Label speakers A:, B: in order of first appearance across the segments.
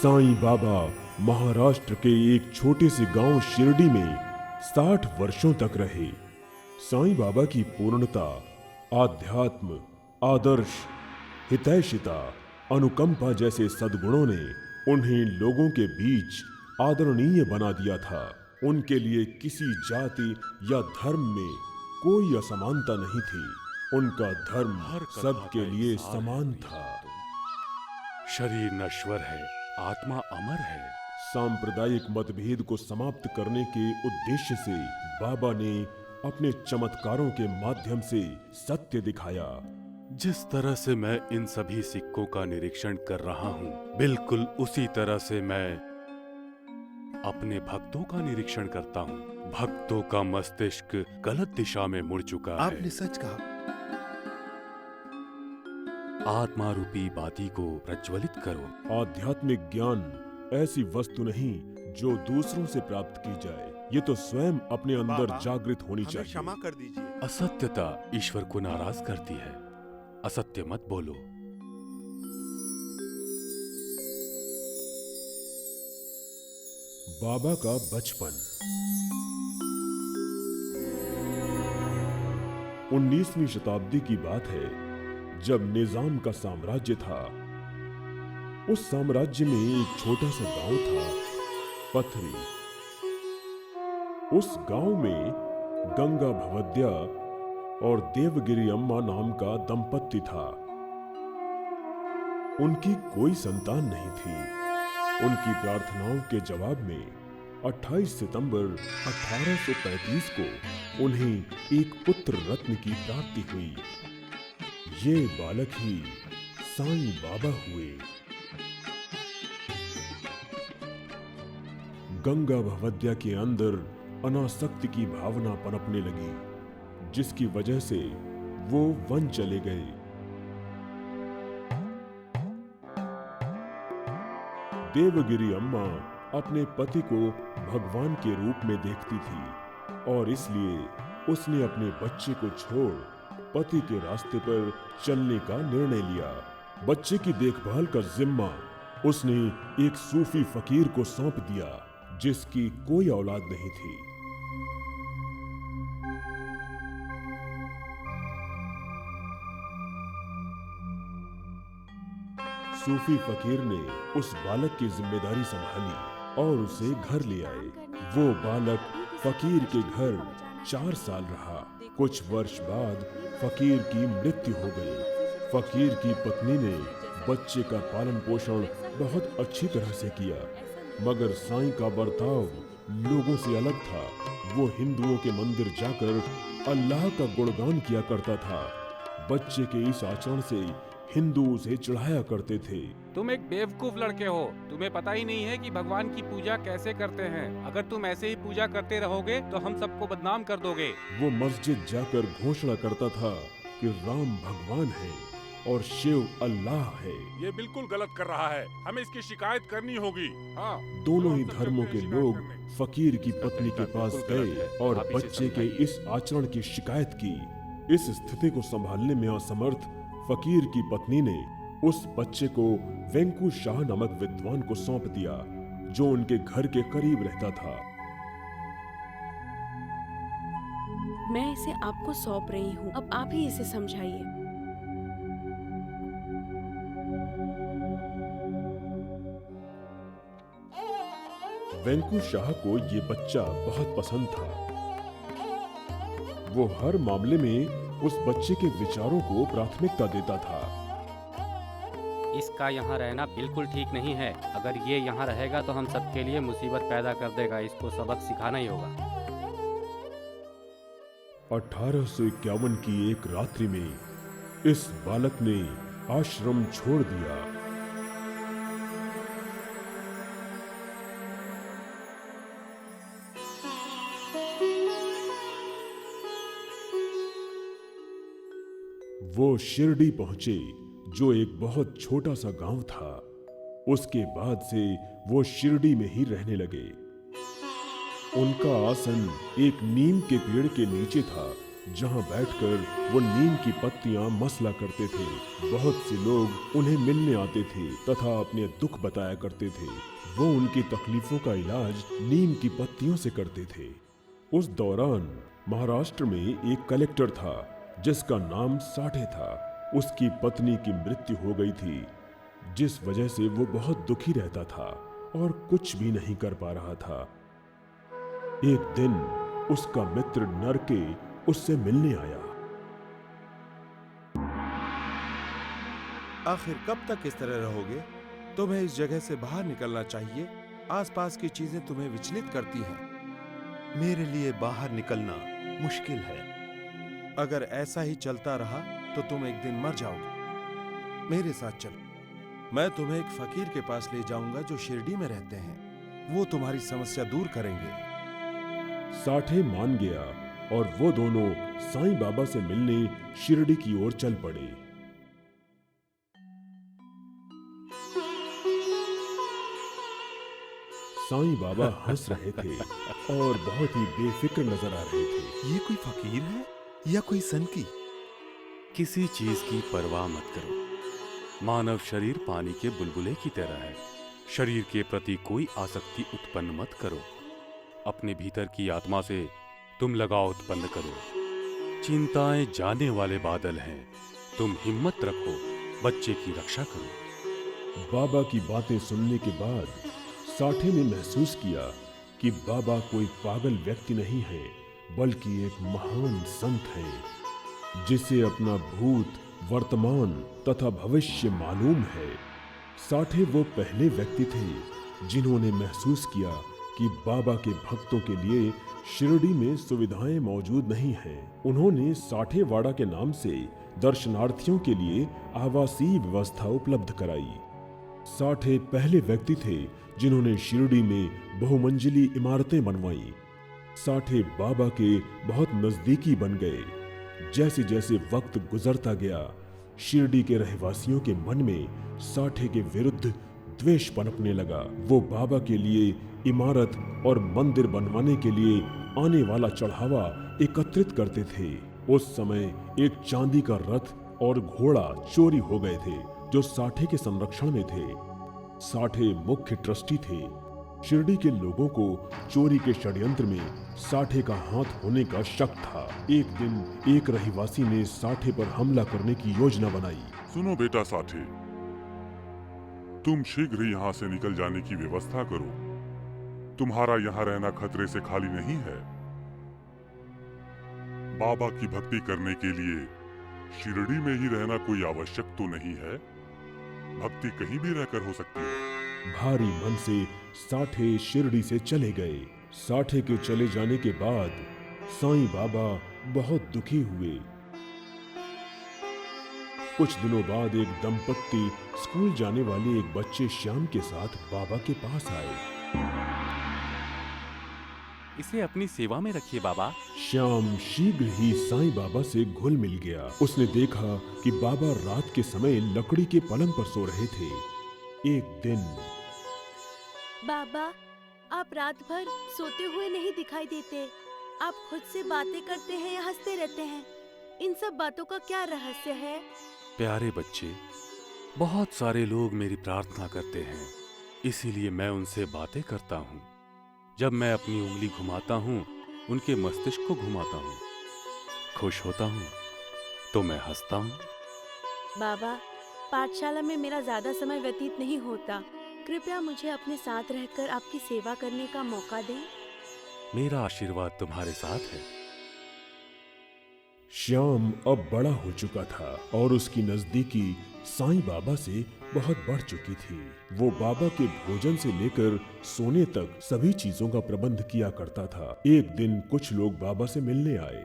A: साईं बाबा महाराष्ट्र के एक छोटे से गांव शिरडी में 60 वर्षों तक रहे। साईं बाबा की पूर्णता, आध्यात्म, आदर्श, हितैषिता, अनुकंपा जैसे सद्गुणों ने उन्हें लोगों के बीच आदरणीय बना दिया था। उनके लिए किसी जाति या धर्म में कोई असमानता नहीं थी। उनका धर्म सबके लिए समान था।
B: शरीर नश्वर है, आत्मा अमर है।
A: सांप्रदायिक मतभेद को समाप्त करने के उद्देश्य से बाबा ने अपने चमत्कारों के माध्यम से सत्य दिखाया।
B: जिस तरह से मैं इन सभी सिक्कों का निरीक्षण कर रहा हूँ, बिल्कुल उसी तरह से मैं अपने भक्तों का निरीक्षण करता हूँ। भक्तों का मस्तिष्क गलत दिशा में मुड़ चुका है।
C: आपने सच कहा।
B: आत्मा रूपी बाती को प्रज्वलित करो।
A: आध्यात्मिक ज्ञान ऐसी वस्तु नहीं जो दूसरों से प्राप्त की जाए, ये तो स्वयं अपने अंदर
C: बाबा,
A: जागृत होनी
C: हमें
A: चाहिए।
C: क्षमा कर दीजिए।
B: असत्यता ईश्वर को नाराज करती है। असत्य मत बोलो।
A: बाबा का बचपन। 19वीं शताब्दी की बात है, जब निजाम का साम्राज्य था। उस साम्राज्य में एक छोटा सा गांव था, पथरी। उस गांव में गंगा भवद्या और देवगिरी अम्मा नाम का दंपत्ति था। उनकी कोई संतान नहीं थी। उनकी प्रार्थनाओं के जवाब में 28 सितंबर 1835 को उन्हें एक पुत्र रत्न की प्राप्ति हुई। ये बालक ही साईं बाबा हुए। गंगा भवद्या के अंदर अनासक्ति की भावना पनपने लगी, जिसकी वजह से वो वन चले गए। देवगिरी अम्मा अपने पति को भगवान के रूप में देखती थी और इसलिए उसने अपने बच्चे को छोड़ पति के रास्ते पर चलने का निर्णय लिया। बच्चे की देखभाल का जिम्मा उसने एक सूफी फकीर को सौंप दिया, जिसकी कोई औलाद नहीं थी। सूफी फकीर ने उस बालक की जिम्मेदारी संभाली और उसे घर ले आए। वो बालक फकीर के घर 4 साल रहा। कुछ वर्ष बाद फकीर की मृत्यु हो गई। फकीर की पत्नी ने बच्चे का पालन पोषण बहुत अच्छी तरह से किया, मगर साईं का बर्ताव लोगों से अलग था। वो हिंदुओं के मंदिर जाकर अल्लाह का गुणगान किया करता था। बच्चे के इस आचरण से हिंदू उसे चिढ़ाया करते थे।
D: तुम एक बेवकूफ लड़के हो। तुम्हें पता ही नहीं है कि भगवान की पूजा कैसे करते हैं। अगर तुम ऐसे ही पूजा करते रहोगे तो हम सबको बदनाम कर दोगे।
A: वो मस्जिद जाकर घोषणा करता था कि राम भगवान है और शिव अल्लाह है।
E: ये बिल्कुल गलत कर रहा है। हमें इसकी शिकायत करनी होगी। हाँ,
A: दोनों ही
E: हम सब
A: धर्मों
E: चलते
A: के
E: हैं
A: लोग
E: शिकायत करने।
A: फकीर की पत्नी के पास
B: बिल्कुल गलत
A: गए
B: है।
A: और
B: आप इसे
A: बच्चे के
B: समझाइए।
A: इस आचरण की शिकायत की। इस स्थिति को संभालने में असमर्थ फकीर की पत्नी ने उस बच्चे को वेंकू शाह नामक विद्वान को सौंप दिया, जो उनके घर के करीब रहता था।
F: मैं इसे आपको सौंप रही हूँ, अब आप ही इसे समझाइए।
A: वेंकू शाह को ये बच्चा बहुत पसंद था। वो हर मामले में उस बच्चे के विचारों को प्राथमिकता देता था।
D: इसका यहाँ रहना बिल्कुल ठीक नहीं है। अगर ये यहाँ रहेगा तो हम सबके लिए मुसीबत पैदा कर देगा। इसको सबक सिखाना ही होगा।
A: 1851 की एक रात्रि में इस बालक ने आश्रम छोड़ दिया। वो शिरडी पहुंचे, जो एक बहुत छोटा सा गांव था। उसके बाद से वो शिरडी में ही रहने लगे। उनका आसन एक नीम के पेड़ के नीचे था, जहां बैठकर वो नीम की पत्तियां मसला करते थे। बहुत से लोग उन्हें मिलने आते थे तथा अपने दुख बताया करते थे। वो उनकी तकलीफों का इलाज नीम की पत्तियों से करते थे। उस दौरान महाराष्ट्र में एक कलेक्टर था जिसका नाम साठे था। उसकी पत्नी की मृत्यु हो गई थी, जिस वजह से वो बहुत दुखी रहता था और कुछ भी नहीं कर पा रहा था। एक दिन उसका मित्र नरके उससे मिलने आया।
C: आखिर कब तक इस तरह रहोगे? तुम्हें इस जगह से बाहर निकलना चाहिए। आसपास की चीजें तुम्हें विचलित करती हैं।
G: मेरे लिए बाहर निकलना मुश्किल है।
C: अगर ऐसा ही चलता रहा तो तुम एक दिन मर जाओगे। मेरे साथ चलो, मैं तुम्हें एक फकीर के पास ले जाऊंगा जो शिरडी में रहते हैं। वो तुम्हारी समस्या दूर करेंगे।
A: साठे मान गया और वो दोनों साईं बाबा से मिलने शिरडी की ओर चल पड़े। साईं बाबा हंस रहे थे और बहुत ही बेफिक्र नजर आ रहे थे।
G: ये कोई फकीर है या कोई सनकी?
B: किसी चीज की परवाह मत करो। मानव शरीर पानी के बुलबुले की तरह है। शरीर के प्रति कोई आसक्ति उत्पन्न मत करो। अपने भीतर की आत्मा से तुम लगाव उत्पन्न करो। चिंताएं जाने वाले बादल हैं। तुम हिम्मत रखो, बच्चे की रक्षा करो।
A: बाबा की बातें सुनने के बाद साठे ने महसूस किया कि बाबा कोई पागल व्यक्ति नहीं है, बल्कि एक महान संत है जिसे अपना भूत, वर्तमान तथा भविष्य मालूम है। साठे वो पहले व्यक्ति थे जिन्होंने महसूस किया कि बाबा के भक्तों के लिए शिरडी में सुविधाएं मौजूद नहीं हैं। उन्होंने साठेवाड़ा के नाम से दर्शनार्थियों के लिए आवासीय व्यवस्था उपलब्ध कराई। साठे पहले व्यक्ति थे जिन्होंने शिरडी में बहुमंजिली इमारतें बनवाई। साठे बाबा के बहुत नजदीकी बन गए। जैसे जैसे वक्त गुजरता गया, शिरडी के रहवासियों के मन में साठे के विरुद्ध द्वेष पनपने लगा। वो बाबा के लिए इमारत और मंदिर बनवाने के लिए आने वाला चढ़ावा एकत्रित करते थे। उस समय एक चांदी का रथ और घोड़ा चोरी हो गए थे जो साठे के संरक्षण में थे। साठे मुख्य ट्रस्टी थे। शिरडी के लोगों को चोरी के षड्यंत्र में साठे का हाथ होने का शक था। एक दिन एक रहीवासी ने साठे पर हमला करने की योजना बनाई।
E: सुनो बेटा साठे, तुम शीघ्र ही यहाँ से निकल जाने की व्यवस्था करो। तुम्हारा यहाँ रहना खतरे से खाली नहीं है। बाबा की भक्ति करने के लिए शिरडी में ही रहना कोई आवश्यक तो नहीं है। भक्ति कहीं भी रहकर हो सकती है।
A: भारी मन से साठे शिरडी से चले गए। साठे के चले जाने के बाद साईं बाबा बहुत दुखी हुए। कुछ दिनों बाद एक दंपत्ति स्कूल जाने वाले एक बच्चे श्याम के साथ बाबा के पास आए।
B: इसे अपनी सेवा में रखिए बाबा।
A: श्याम शीघ्र ही साईं बाबा से घुल मिल गया। उसने देखा कि बाबा रात के समय लकड़ी के पलंग पर सो रहे थे। एक दिन
F: बाबा, आप रात भर सोते हुए नहीं दिखाई देते। आप खुद से बातें करते हैं या हंसते रहते हैं। इन सब बातों का क्या रहस्य है?
B: प्यारे बच्चे, बहुत सारे लोग मेरी प्रार्थना करते हैं, इसीलिए मैं उनसे बातें करता हूँ। जब मैं अपनी उंगली घुमाता हूँ, उनके मस्तिष्क को घुमाता हूँ। खुश होता हूँ तो मैं हंसता हूँ।
F: बाबा, पाठशाला में मेरा ज्यादा समय व्यतीत नहीं होता। कृपया मुझे अपने साथ रहकर आपकी सेवा करने का मौका दें।
B: मेरा आशीर्वाद तुम्हारे साथ है।
A: श्याम अब बड़ा हो चुका था और उसकी नजदीकी साईं बाबा से बहुत बढ़ चुकी थी। वो बाबा के भोजन से लेकर सोने तक सभी चीजों का प्रबंध किया करता था। एक दिन कुछ लोग बाबा से मिलने आए।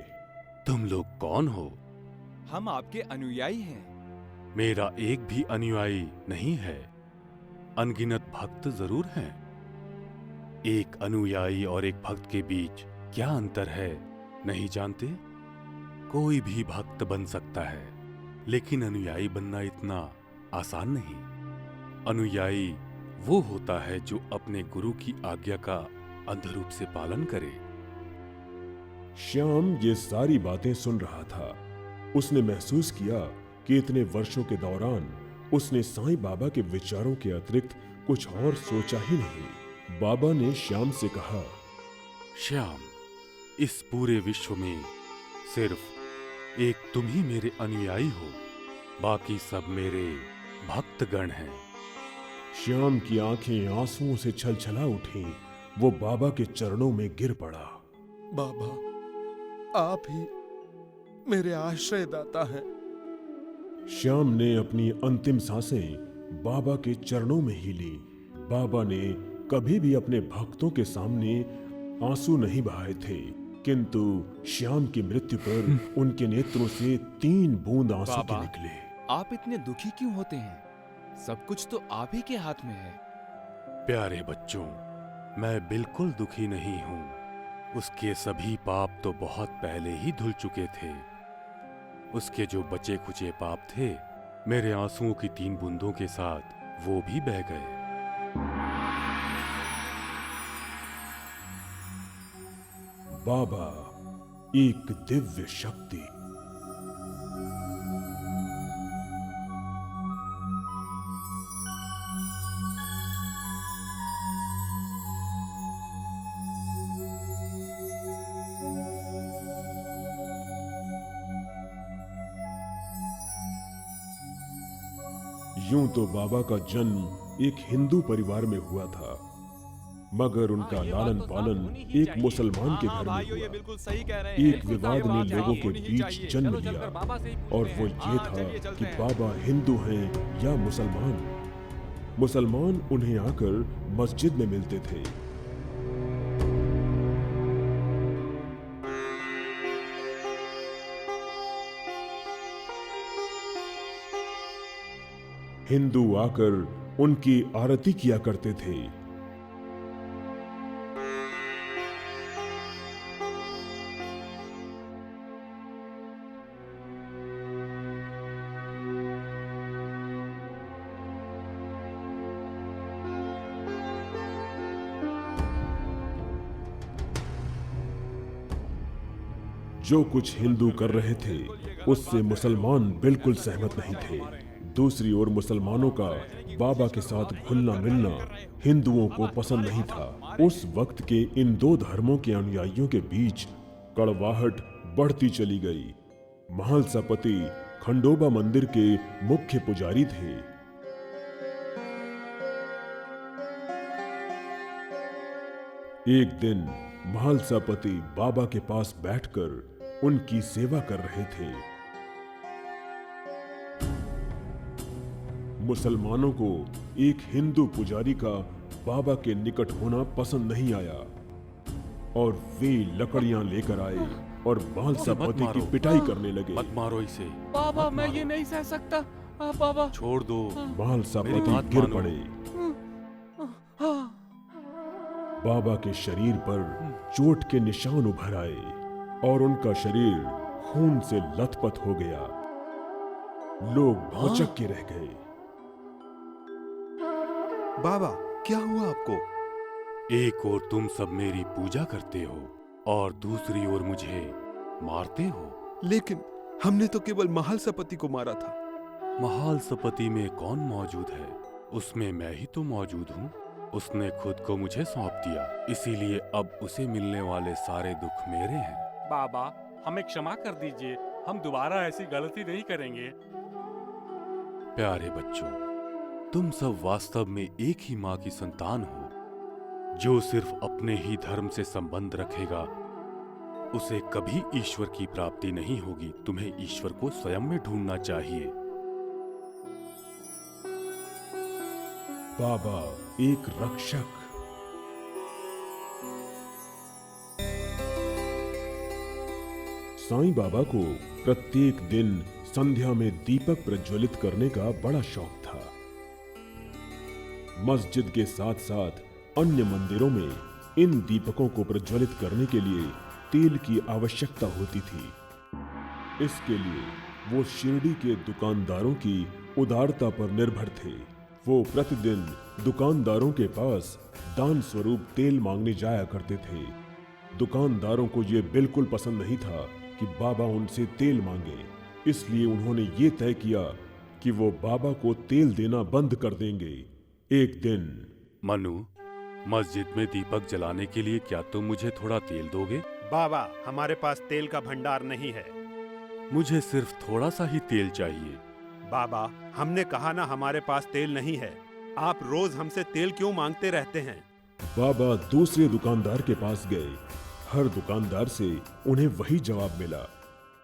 B: तुम लोग कौन हो?
H: हम आपके अनुयायी हैं।
B: मेरा एक भी अनुयायी नहीं है। अनगिनत भक्त जरूर हैं। एक अनुयायी और एक भक्त के बीच क्या अंतर है, नहीं जानते? कोई भी भक्त बन सकता है, लेकिन अनुयायी बनना इतना आसान नहीं। अनुयायी वो होता है जो अपने गुरु की आज्ञा का अंध रूप से पालन करे।
A: श्याम ये सारी बातें सुन रहा था। उसने महसूस किया कि इतने वर्षों के दौरान उसने साईं बाबा के विचारों के अतिरिक्त कुछ और सोचा ही नहीं। बाबा ने श्याम से कहा,
B: श्याम, इस पूरे विश्व में सिर्फ एक तुम ही मेरे अनुयायी हो, बाकी सब मेरे भक्तगण हैं।
A: श्याम की आंखें आंसुओं से छलछला उठी। वो बाबा के चरणों में गिर पड़ा।
C: बाबा, आप ही मेरे आश्रयदाता हैं।
A: श्याम ने अपनी अंतिम सांसें बाबा के चरणों में ही ली। बाबा ने कभी भी अपने भक्तों के सामने आंसू नहीं बहाए थे, किंतु श्याम की मृत्यु पर उनके नेत्रों से 3 बूंद आंसू के निकले।
H: आप इतने दुखी क्यों होते हैं? सब कुछ तो आप ही के हाथ में है।
B: प्यारे बच्चों, मैं बिल्कुल दुखी नहीं हूं। उसके सभी पाप तो बहुत पहले ही धुल चुके थे। उसके जो बचे खुचे पाप थे, मेरे आंसुओं की 3 बूंदों के साथ वो भी बह गए।
A: बाबा, एक दिव्य शक्ति। यूं तो बाबा का जन्म एक हिंदू परिवार में हुआ था, मगर उनका लालन पालन एक मुसलमान के घर में हुआ। एक विवाद ने लोगों के बीच जन्म लिया, और वो ये था कि बाबा हिंदू हैं या मुसलमान। मुसलमान उन्हें आकर मस्जिद में मिलते थे। हिंदू आकर उनकी आरती किया करते थे। जो कुछ हिंदू कर रहे थे उससे मुसलमान बिल्कुल सहमत नहीं थे। दूसरी ओर मुसलमानों का बाबा के साथ घुलना मिलना हिंदुओं को पसंद नहीं था। उस वक्त के इन 2 धर्मों के अनुयायियों के बीच कड़वाहट बढ़ती चली गई। महालसापति खंडोबा मंदिर के मुख्य पुजारी थे। एक दिन महालसापति बाबा के पास बैठकर उनकी सेवा कर रहे थे। मुसलमानों को एक हिंदू पुजारी का बाबा के निकट होना पसंद नहीं आया, और वे लकड़ियां लेकर आए और महालसापति की पिटाई करने लगे।
B: मत मारो इसे।
H: बाबा, मैं ये नहीं सह सकता। बाबा,
B: छोड़ दो।
A: महालसापति गिर पड़े। बाबा के शरीर पर चोट के निशान उभर आए और उनका शरीर खून से लथपथ हो गया। लोग भौचक्के के रह गए।
G: बाबा, क्या हुआ आपको?
B: एक ओर तुम सब मेरी पूजा करते हो और दूसरी ओर मुझे मारते हो।
G: लेकिन हमने तो केवल महालसापति को मारा था।
B: महालसापति में कौन मौजूद है? उसमें मैं ही तो मौजूद हूँ। उसने खुद को मुझे सौंप दिया, इसीलिए अब उसे मिलने वाले सारे दुख मेरे हैं।
I: बाबा, हमें क्षमा कर दीजिए। हम दोबारा ऐसी गलती नहीं करेंगे।
B: प्यारे बच्चों, तुम सब वास्तव में एक ही माँ की संतान हो। जो सिर्फ अपने ही धर्म से संबंध रखेगा उसे कभी ईश्वर की प्राप्ति नहीं होगी। तुम्हें ईश्वर को स्वयं में ढूंढना चाहिए।
A: बाबा एक रक्षक। साईं बाबा को प्रत्येक दिन संध्या में दीपक प्रज्वलित करने का बड़ा शौक था। मस्जिद के साथ साथ अन्य मंदिरों में इन दीपकों को प्रज्वलित करने के लिए तेल की आवश्यकता होती थी। इसके लिए वो शिरडी के दुकानदारों की उदारता पर निर्भर थे। वो प्रतिदिन दुकानदारों के पास दान स्वरूप तेल मांगने जाया करते थे। दुकानदारों को ये बिल्कुल पसंद नहीं था कि बाबा उनसे तेल मांगे, इसलिए उन्होंने ये तय किया कि वो बाबा को तेल देना बंद कर देंगे। एक दिन
B: मनु, मस्जिद में दीपक जलाने के लिए क्या तुम मुझे थोड़ा तेल दोगे?
G: बाबा, हमारे पास तेल का भंडार नहीं है।
B: मुझे सिर्फ थोड़ा सा ही तेल चाहिए।
G: बाबा, हमने कहा ना हमारे पास तेल नहीं है। आप रोज हमसे तेल क्यों मांगते रहते हैं?
A: बाबा दूसरे दुकानदार के पास गए। हर दुकानदार से उन्हें वही जवाब मिला।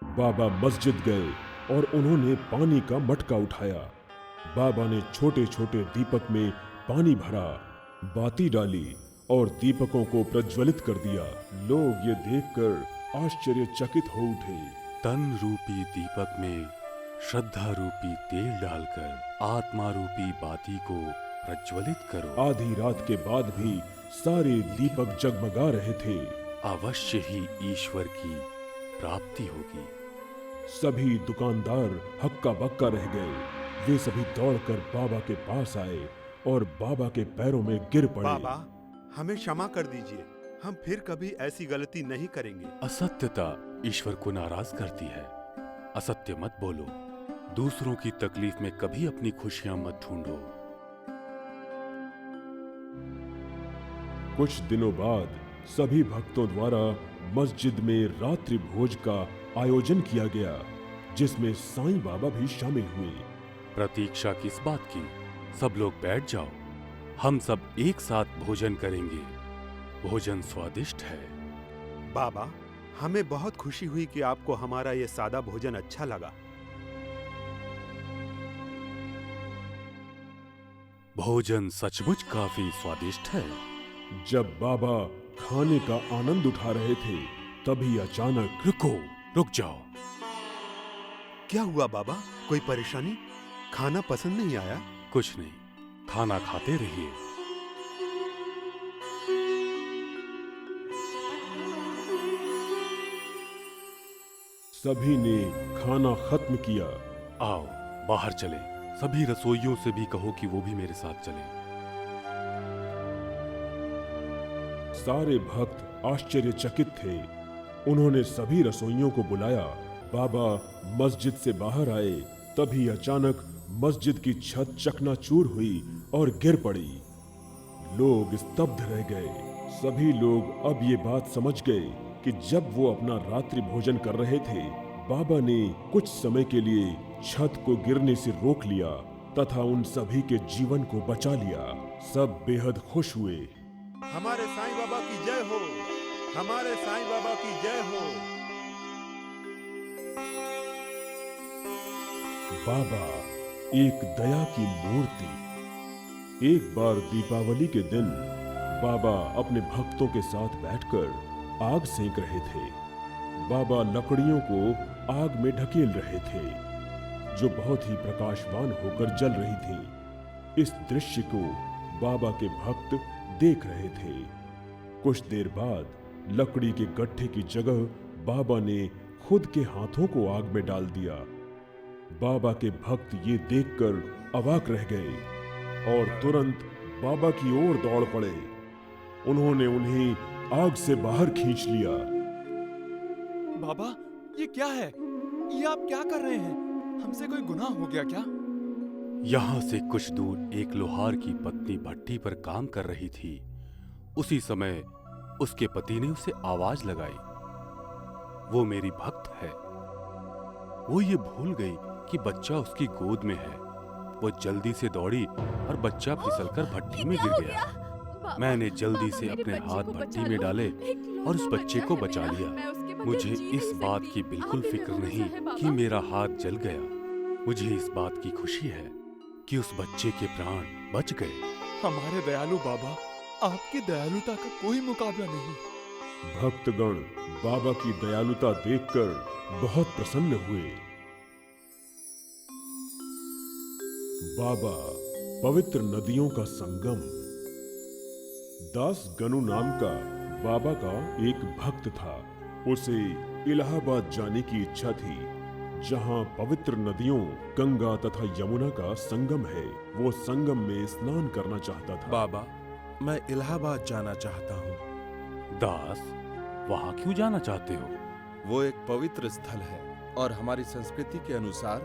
A: बाबा मस्जिद गए और उन्होंने पानी का मटका उठाया। बाबा ने छोटे छोटे दीपक में पानी भरा, बाती डाली और दीपकों को प्रज्वलित कर दिया। लोग ये देखकर आश्चर्यचकित हो उठे।
B: तन रूपी दीपक में श्रद्धा रूपी तेल डालकर आत्मा रूपी बाती को प्रज्वलित करो।
A: आधी रात के बाद भी सारे दीपक जगमगा रहे थे।
B: अवश्य ही ईश्वर की प्राप्ति होगी।
A: सभी दुकानदार हक्का बक्का रह गए। वे सभी दौड़कर बाबा के पास आए और बाबा के पैरों में गिर पड़े।
G: बाबा, हमें क्षमा कर दीजिए। हम फिर कभी ऐसी गलती नहीं करेंगे।
B: असत्यता ईश्वर को नाराज करती है। असत्य मत बोलो। दूसरों की तकलीफ में कभी अपनी खुशियां मत ढूंढो।
A: कुछ दिनों बाद सभी भक्तों द्वारा मस्जिद में रात्रि भोज का आयोजन किया गया, जिसमें साईं बाबा भी शामिल हुए।
B: प्रतीक्षा किस बात की? सब लोग बैठ जाओ। हम सब एक साथ भोजन करेंगे। भोजन स्वादिष्ट है।
G: बाबा, हमें बहुत खुशी हुई कि आपको हमारा ये सादा भोजन अच्छा लगा।
B: भोजन सचमुच काफी स्वादिष्ट है।
A: जब बाबा खाने का आनंद उठा रहे थे, तभी अचानक
B: रुक जाओ।
G: क्या हुआ बाबा? कोई परेशानी? खाना पसंद नहीं आया?
B: कुछ नहीं, खाना खाते रहिए।
A: सभी ने खाना खत्म किया।
B: आओ बाहर चले। सभी रसोइयों से भी कहो कि वो भी मेरे साथ चलें।
A: सारे भक्त आश्चर्यचकित थे। उन्होंने सभी रसोइयों को बुलाया। बाबा मस्जिद से बाहर आए, तभी अचानक मस्जिद की छत चकनाचूर हुई और गिर पड़ी। लोग स्तब्ध रह गए। सभी लोग अब ये बात समझ गए कि जब वो अपना रात्रि भोजन कर रहे थे, बाबा ने कुछ समय के लिए छत को गिरने से रोक लिया तथा उन सभी के जीवन को बचा लिया। सब बेहद खुश हुए।
G: हमारे साईं बाबा की जय हो। हमारे साईं बाबा की जय हो।
A: बाबा एक दया की मूर्ति। एक बार दीपावली के दिन बाबा अपने भक्तों के साथ बैठकर आग सेंक रहे थे। बाबा लकड़ियों को आग में ढकेल रहे थे, जो बहुत ही प्रकाशवान होकर जल रही थी। इस दृश्य को बाबा के भक्त देख रहे थे। कुछ देर बाद लकड़ी के गट्ठे की जगह बाबा ने खुद के हाथों को आग में डाल दिया। बाबा के भक्त ये देखकर अवाक रह गए और तुरंत बाबा की ओर दौड़ पड़े। उन्होंने उन्हें आग से बाहर खींच लिया।
H: बाबा, ये क्या है? ये आप क्या कर रहे हैं? हमसे कोई गुनाह हो गया क्या?
B: यहाँ से कुछ दूर एक लोहार की पत्नी भट्टी पर काम कर रही थी। उसी समय उसके पति ने उसे आवाज लगाई। वो मेरी भक्त है। वो ये भूल गई कि बच्चा उसकी गोद में है। वो जल्दी से दौड़ी और बच्चा फिसलकर भट्टी में गिर गया। मैंने जल्दी से अपने हाथ भट्टी में डाले और उस बच्चे को बचा लिया। मुझे इस बात की बिल्कुल फिक्र नहीं कि मेरा हाथ जल गया। मुझे इस बात की खुशी है कि उस बच्चे के प्राण बच गए।
H: हमारे दयालु बाबा, आपकी दयालुता का कोई मुकाबला नहीं।
A: भक्तगण बाबा की दयालुता देखकर बहुत प्रसन्न हुए। बाबा पवित्र नदियों का संगम। दास गनु नाम का बाबा का एक भक्त था। उसे इलाहाबाद जाने की इच्छा थी, जहां पवित्र नदियों गंगा तथा यमुना का संगम है। वो संगम में स्नान करना चाहता था।
C: बाबा, मैं इलाहाबाद जाना चाहता हूँ।
B: दास, वहाँ क्यों जाना चाहते हो?
C: वो एक पवित्र स्थल है और हमारी संस्कृति के अनुसार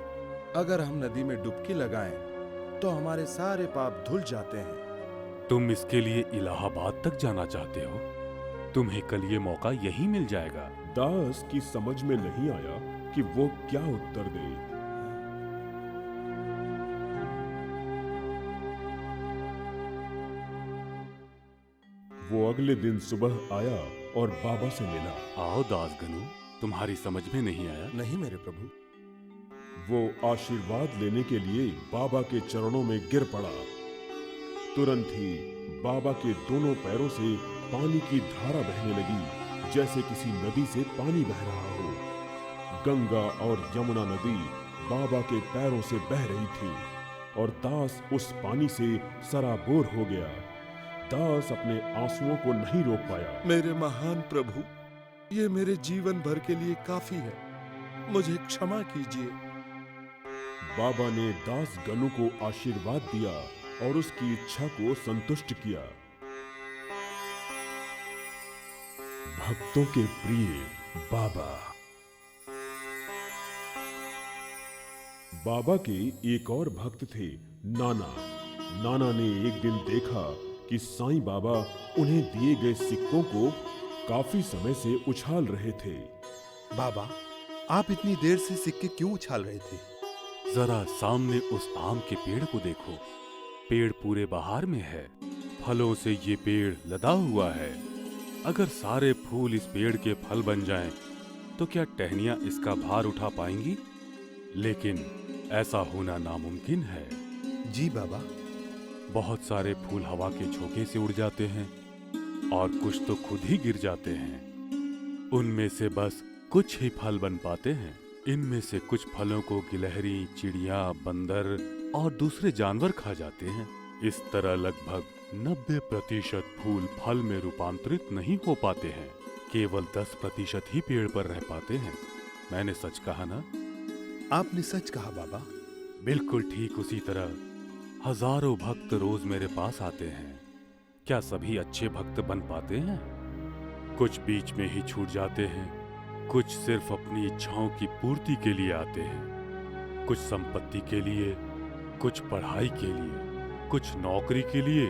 C: अगर हम नदी में डुबकी लगाएं तो हमारे सारे पाप धुल जाते हैं।
B: तुम इसके लिए इलाहाबाद तक जाना चाहते हो? तुम्हें कल ये मौका यहीं मिल जाएगा।
A: दास की समझ में नहीं आया कि वो क्या उत्तर दे। वो अगले दिन सुबह आया और बाबा से मिला।
B: आओ दासगनु, तुम्हारी समझ में नहीं आया?
C: नहीं मेरे प्रभु।
A: वो आशीर्वाद लेने के लिए बाबा के चरणों में गिर पड़ा। तुरंत ही बाबा के दोनों पैरों से पानी की धारा बहने लगी, जैसे किसी नदी से पानी बह रहा हो। गंगा और यमुना नदी बाबा के पैरों से बह रही थी और दास उस पानी से सराबोर हो गया। दास अपने आंसुओं को नहीं रोक पाया।
C: मेरे महान प्रभु, ये मेरे जीवन भर के लिए काफी है, मुझे क्षमा कीजिए।
A: बाबा ने दास गनु को आशीर्वाद दिया और उसकी इच्छा को संतुष्ट किया। भक्तों के प्रिय बाबा। बाबा के एक और भक्त थे, नाना। नाना ने एक दिन देखा कि साईं बाबा उन्हें दिए गए सिक्कों को काफी समय से उछाल रहे थे।
G: बाबा, आप इतनी देर से सिक्के क्यों उछाल रहे थे?
B: जरा सामने उस आम के पेड़ को देखो। पेड़ पूरे बहार में है, फलों से ये पेड़ लदा हुआ है। अगर सारे फूल इस पेड़ के फल बन जाएं, तो क्या टहनियां इसका भार उठा पाएंगी? लेकिन ऐसा होना नामुमकिन है।
G: जी बाबा।
B: बहुत सारे फूल हवा के झोंके से उड़ जाते हैं और कुछ तो खुद ही गिर जाते हैं। उनमें से बस कुछ ही फल बन पाते हैं। इनमें से कुछ फलों को गिलहरी, चिड़िया, बंदर और दूसरे जानवर खा जाते हैं। इस तरह लगभग 90% फूल फल में रूपांतरित नहीं हो पाते हैं। केवल 10% ही पेड़ पर रह पाते हैं। मैंने सच कहा ना?
G: आपने सच कहा बाबा।
B: बिल्कुल ठीक उसी तरह हजारों भक्त रोज मेरे पास आते हैं। क्या सभी अच्छे भक्त बन पाते हैं? कुछ बीच में ही छूट जाते हैं, कुछ सिर्फ अपनी इच्छाओं की पूर्ति के लिए आते हैं, कुछ संपत्ति के लिए, कुछ पढ़ाई के लिए, कुछ नौकरी के लिए,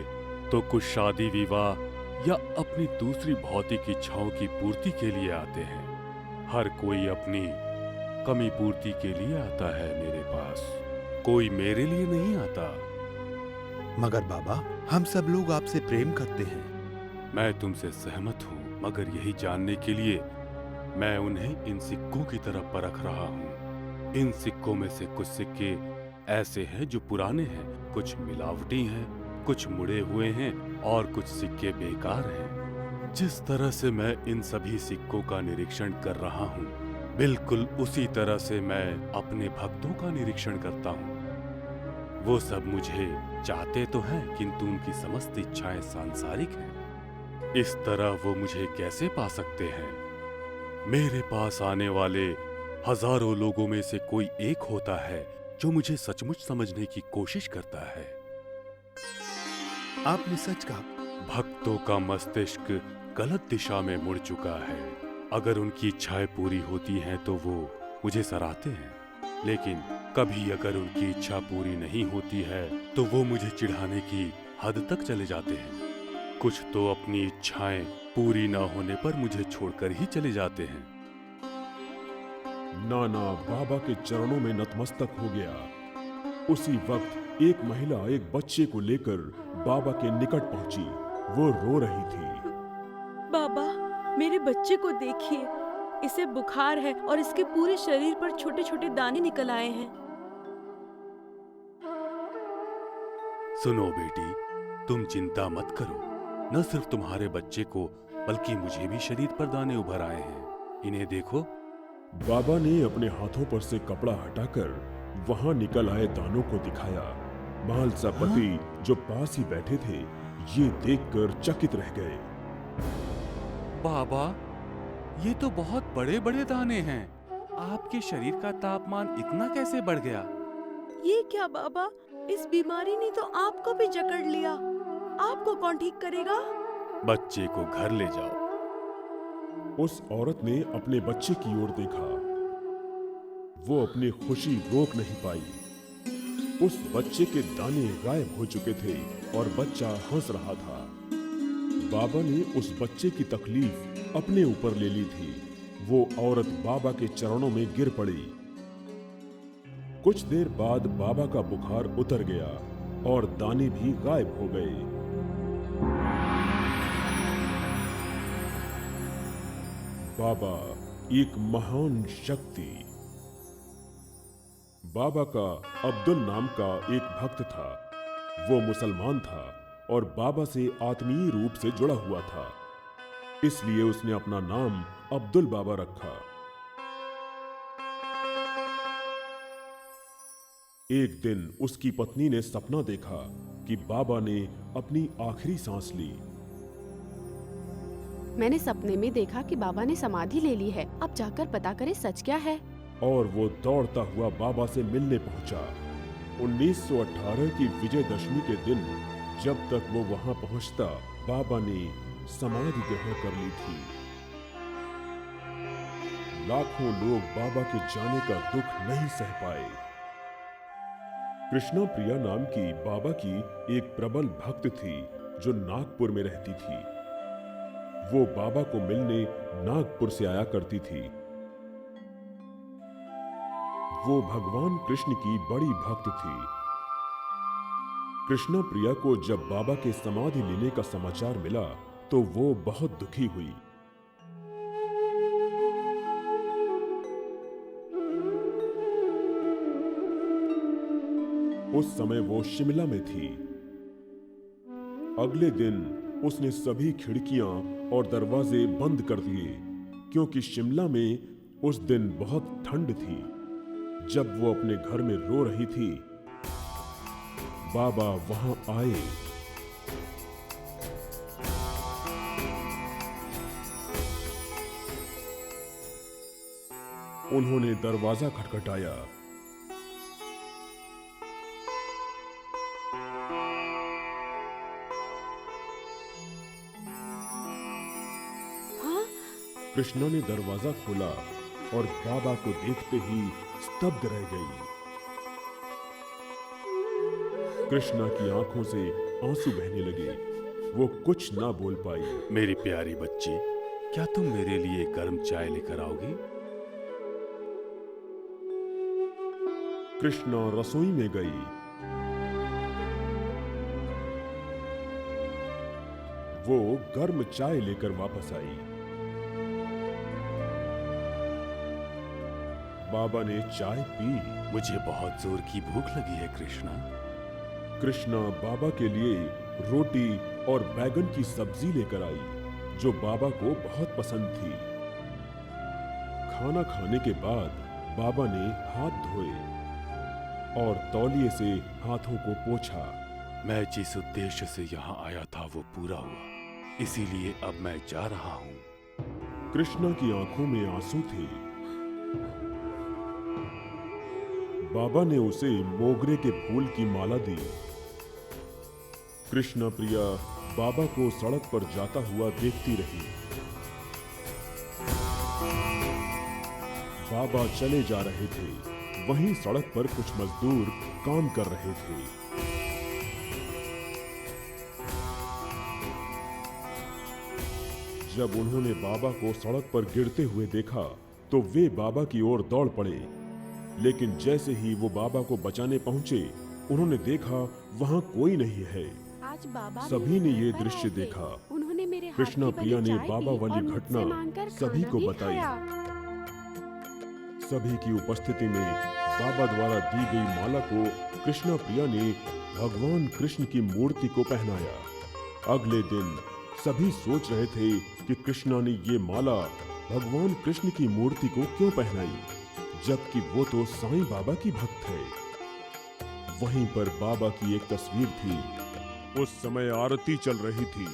B: तो कुछ शादी विवाह या अपनी दूसरी भौतिक इच्छाओं की पूर्ति के लिए आते हैं। हर कोई अपनी कमी पूर्ति के लिए आता है मेरे पास, कोई मेरे लिए नहीं आता।
G: मगर बाबा, हम सब लोग आपसे प्रेम करते हैं।
B: मैं तुमसे सहमत हूँ, मगर यही जानने के लिए मैं उन्हें इन सिक्कों की तरफ परख रहा हूँ। इन सिक्कों में से कुछ सिक्के ऐसे हैं जो पुराने हैं, कुछ मिलावटी हैं, कुछ मुड़े हुए हैं और कुछ सिक्के बेकार हैं। जिस तरह से मैं इन सभी सिक्कों का निरीक्षण कर रहा हूँ, बिल्कुल उसी तरह से मैं अपने भक्तों का निरीक्षण करता हूँ। वो सब मुझे चाहते तो हैं, किंतु उनकी समस्त इच्छाएं सांसारिक हैं। इस तरह वो मुझे कैसे पा सकते हैं? मेरे पास आने वाले हजारों लोगों में से कोई एक होता है जो मुझे सचमुच समझने की कोशिश करता है।
G: आपने सच कहा।
B: भक्तों का मस्तिष्क गलत दिशा में मुड़ चुका है। अगर उनकी इच्छाएं पूरी होती हैं तो वो मुझे सराहते हैं, लेकिन कभी अगर उनकी इच्छा पूरी नहीं होती है तो वो मुझे चिढ़ाने की हद तक चले जाते हैं। कुछ तो अपनी इच्छाएं पूरी ना होने पर मुझे छोड़कर ही चले जाते हैं।
A: नाना बाबा के चरणों में नतमस्तक हो गया। उसी वक्त एक महिला एक बच्चे को लेकर बाबा के निकट पहुंची। वो रो रही थी।
F: बाबा, मेरे बच्चे को देखिए, इसे बुखार है और इसके पूरे शरीर पर छोटे छोटे दाने निकल आए हैं।
B: सुनो बेटी, तुम चिंता मत करो। न सिर्फ तुम्हारे बच्चे को बल्कि मुझे भी शरीर पर दाने उभर आए हैं। इन्हें देखो।
A: बाबा ने अपने हाथों पर से कपड़ा हटाकर वहां निकल आए दानों को दिखाया। मालसा पति जो पास ही बैठे थे, ये देखकर चकित रह गए।
I: बाबा, ये तो बहुत बड़े बड़े दाने हैं। आपके शरीर का तापमान इतना कैसे बढ़ गया?
F: ये क्या बाबा, इस बीमारी ने तो आपको भी जकड़ लिया। आपको कौन ठीक करेगा?
B: बच्चे को घर ले जाओ।
A: उस औरत ने अपने बच्चे की ओर देखा। वो अपनी खुशी रोक नहीं पाई। उस बच्चे के दाने गायब हो चुके थे और बच्चा हंस रहा था। बाबा ने उस बच्चे की तकलीफ अपने ऊपर ले ली थी। वो औरत बाबा के चरणों में गिर पड़ी। कुछ देर बाद बाबा का बुखार उतर गया और दाने भी गायब हो गए। बाबा एक महान शक्ति। बाबा का अब्दुल नाम का एक भक्त था। वो मुसलमान था और बाबा से आत्मीय रूप से जुड़ा हुआ था, इसलिए उसने अपना नाम अब्दुल बाबा रखा। एक दिन उसकी पत्नी ने सपना देखा कि बाबा ने अपनी आखिरी सांस ली।
J: मैंने सपने में देखा कि बाबा ने समाधि ले ली है। अब जाकर पता करें सच क्या है।
A: और वो दौड़ता हुआ बाबा से मिलने पहुंचा। 1918 की विजयदशमी के दिन जब तक वो वहां पहुंचता, बाबा ने समाधि ग्रहण कर ली थी। लाखों लोग बाबा के जाने का दुख नहीं सह पाए। कृष्णा प्रिया नाम की बाबा की एक प्रबल भक्त थी जो नागपुर में रहती थी। वो बाबा को मिलने नागपुर से आया करती थी। वो भगवान कृष्ण की बड़ी भक्त थी। कृष्णा प्रिया को जब बाबा के समाधि लेने का समाचार मिला तो वो बहुत दुखी हुई। उस समय वो शिमला में थी। अगले दिन उसने सभी खिड़कियां और दरवाजे बंद कर दिए क्योंकि शिमला में उस दिन बहुत ठंड थी। जब वो अपने घर में रो रही थी, बाबा वहां आए। उन्होंने दरवाजा खटखटाया। कृष्णा ने दरवाजा खोला और बाबा को देखते ही स्तब्ध रह गई। कृष्णा की आंखों से आंसू बहने लगे। वो कुछ ना बोल पाई।
B: मेरी प्यारी बच्ची, क्या तुम मेरे लिए गर्म चाय लेकर आओगी?
A: कृष्णा रसोई में गई। वो गर्म चाय लेकर वापस आई। बाबा ने चाय पी।
B: मुझे बहुत जोर की भूख लगी है कृष्णा।
A: कृष्णा बाबा के लिए रोटी और बैगन की सब्जी लेकर आई जो बाबा को बहुत पसंद थी। खाना खाने के बाद बाबा ने हाथ धोए और तौलिए से हाथों को पोंछा।
B: मैं जिस उद्देश्य से यहाँ आया था वो पूरा हुआ, इसीलिए अब मैं जा रहा हूँ।
A: कृष्णा की आंखों में आंसू थे। बाबा ने उसे मोगरे के फूल की माला दी। कृष्णा प्रिया बाबा को सड़क पर जाता हुआ देखती रही। बाबा चले जा रहे थे। वहीं सड़क पर कुछ मजदूर काम कर रहे थे। जब उन्होंने बाबा को सड़क पर गिरते हुए देखा तो वे बाबा की ओर दौड़ पड़े, लेकिन जैसे ही वो बाबा को बचाने पहुंचे, उन्होंने देखा वहां कोई नहीं है।
J: आज बाबा
A: सभी ने ये दृश्य देखा।
J: उन्होंने मेरे हाथ
A: कृष्णा
J: की बनी
A: प्रिया ने
J: चाय
A: बाबा
J: पी
A: वाली
J: और मुझसे
A: घटना
J: मांगकर
A: सभी
J: खाना
A: को
J: भी
A: बताई।
J: खाया।
A: सभी की उपस्थिति में बाबा द्वारा दी गई माला को कृष्णा प्रिया ने भगवान कृष्ण की मूर्ति को पहनाया। अगले दिन सभी सोच रहे थे कि कृष्णा ने ये माला भगवान कृष्ण की मूर्ति को क्यों पहनाई, जबकि वो तो साईं बाबा की भक्त है। वहीं पर बाबा की एक तस्वीर थी। उस समय आरती चल रही थी।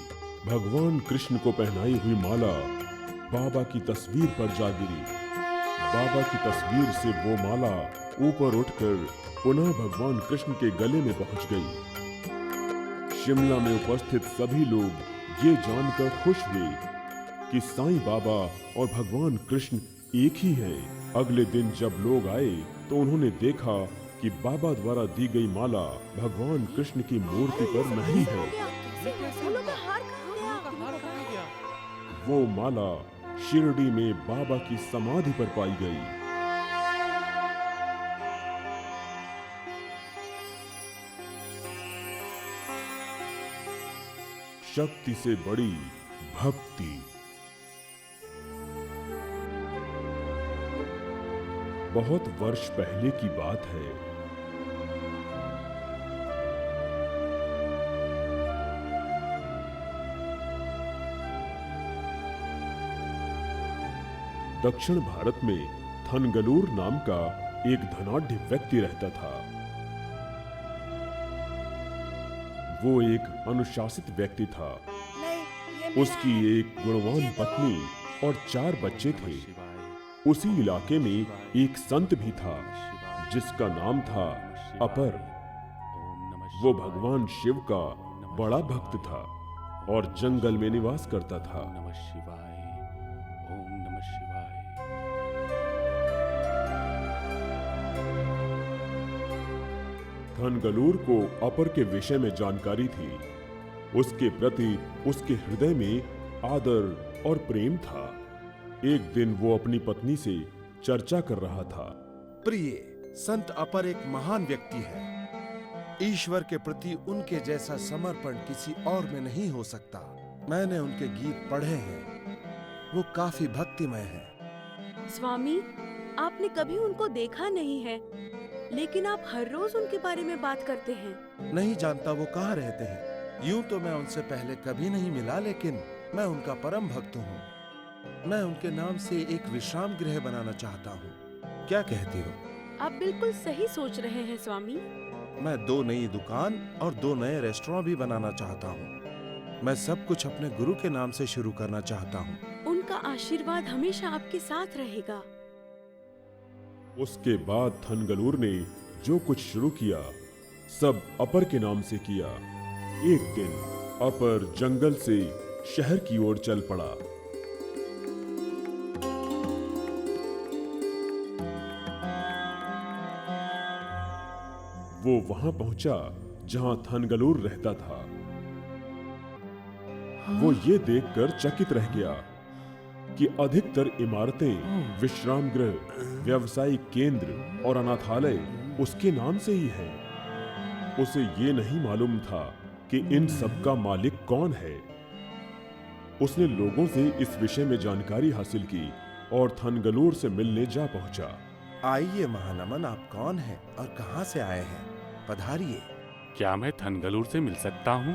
A: भगवान कृष्ण को पहनाई हुई माला बाबा की तस्वीर पर जा गिरी। बाबा की तस्वीर से वो माला ऊपर उठकर पुनः भगवान कृष्ण के गले में पहुंच गई। शिमला में उपस्थित सभी लोग ये जानकर खुश हुए कि साईं बाबा और भगवान कृष्ण एक ही हैं। अगले दिन जब लोग आए तो उन्होंने देखा कि बाबा द्वारा दी गई माला भगवान कृष्ण की मूर्ति पर नहीं है।
F: फूलों का हार कहाँ गया?
A: वो माला शिरडी में बाबा की समाधि पर पाई गई। शक्ति से बड़ी भक्ति। बहुत वर्ष पहले की बात है। दक्षिण भारत में थनगलूर नाम का एक धनाढ्य व्यक्ति रहता था। वो एक अनुशासित व्यक्ति था। उसकी एक गुणवान पत्नी और 4 बच्चे थे। उसी इलाके में एक संत भी था जिसका नाम था अपर। वो भगवान शिव का बड़ा भक्त था और जंगल में निवास करता था। थनगलूर को अपर के विषय में जानकारी थी। उसके प्रति उसके हृदय में आदर और प्रेम था। एक दिन वो अपनी पत्नी से चर्चा कर रहा था।
C: प्रिय, संत अपर एक महान व्यक्ति है। ईश्वर के प्रति उनके जैसा समर्पण किसी और में नहीं हो सकता। मैंने उनके गीत पढ़े हैं। वो काफी भक्तिमय हैं।
F: स्वामी, आपने कभी उनको देखा नहीं है, लेकिन आप हर रोज उनके बारे में बात करते हैं।
C: नहीं जानता वो कहाँ रहते हैं। यूं तो मैं उनसे पहले कभी नहीं मिला, लेकिन मैं उनका परम भक्त हूँ। मैं उनके नाम से एक विश्राम गृह बनाना चाहता हूँ। क्या कहती हो?
F: आप बिल्कुल सही सोच रहे हैं स्वामी।
C: मैं 2 नई दुकान और 2 नए रेस्टोरेंट भी बनाना चाहता हूँ। मैं सब कुछ अपने गुरु के नाम से शुरू करना चाहता हूँ।
F: उनका आशीर्वाद हमेशा आपके साथ रहेगा।
A: उसके बाद थनगलूर ने जो कुछ शुरू किया सब अपर के नाम से किया। एक दिन अपर जंगल से शहर की ओर चल पड़ा। वो वहां पहुंचा जहां थनगलूर रहता था। वो ये देखकर चकित रह गया कि अधिकतर इमारतें, विश्राम गृह, व्यावसायिक केंद्र और अनाथालय उसके नाम से ही है। उसे ये नहीं मालूम था कि इन सब का मालिक कौन है। उसने लोगों से इस विषय में जानकारी हासिल की और थनगलूर से मिलने जा पहुंचा।
C: आइए महानमन, आप कौन हैं और कहां से आए हैं? पधारिए।
B: क्या मैं थनगलूर से मिल सकता हूँ?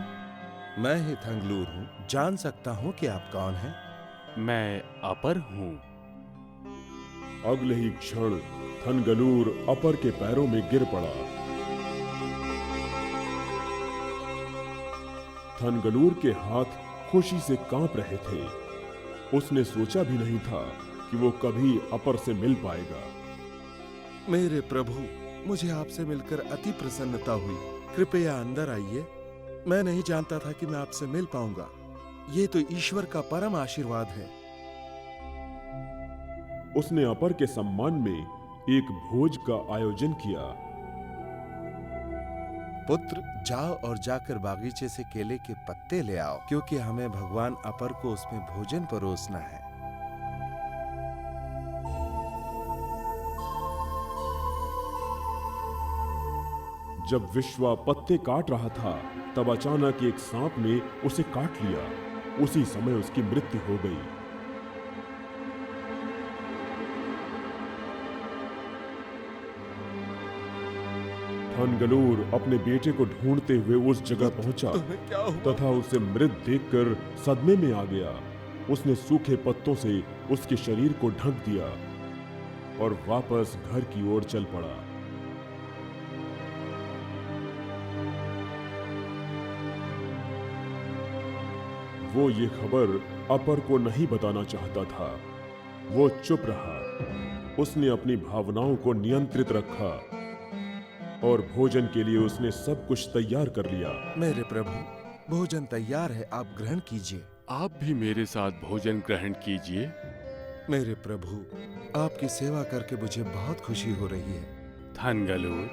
C: मैं ही थनगलूर हूँ। जान सकता हूँ कि आप कौन हैं?
B: मैं अपर हूँ।
A: अगले ही क्षण थनगलूर अपर के पैरों में गिर पड़ा। थनगलूर के हाथ खुशी से कांप रहे थे। उसने सोचा भी नहीं था कि वो कभी अपर से मिल पाएगा।
C: मेरे प्रभु, मुझे आपसे मिलकर अति प्रसन्नता हुई। कृपया अंदर आइए। मैं नहीं जानता था कि मैं आपसे मिल पाऊंगा। ये तो ईश्वर का परम आशीर्वाद है।
A: उसने अपर के सम्मान में एक भोज का आयोजन किया।
C: पुत्र, जाओ और जाकर बागीचे से केले के पत्ते ले आओ, क्योंकि हमें भगवान अपर को उसमें भोजन परोसना है।
A: जब विश्वा पत्ते काट रहा था, तब अचानक एक सांप ने उसे काट लिया। उसी समय उसकी मृत्यु हो गई। थनगलूर अपने बेटे को ढूंढते हुए उस जगह पहुंचा तथा उसे मृत देखकर सदमे में आ गया। उसने सूखे पत्तों से उसके शरीर को ढक दिया और वापस घर की ओर चल पड़ा। वो ये खबर अपर को नहीं बताना चाहता था। वो चुप रहा। उसने अपनी भावनाओं को नियंत्रित रखा और भोजन के लिए उसने सब कुछ तैयार कर लिया।
C: मेरे प्रभु, भोजन तैयार है, आप ग्रहण कीजिए।
B: आप भी मेरे साथ भोजन ग्रहण कीजिए।
C: मेरे प्रभु, आपकी सेवा करके मुझे बहुत खुशी हो रही है।
B: थनगलूर,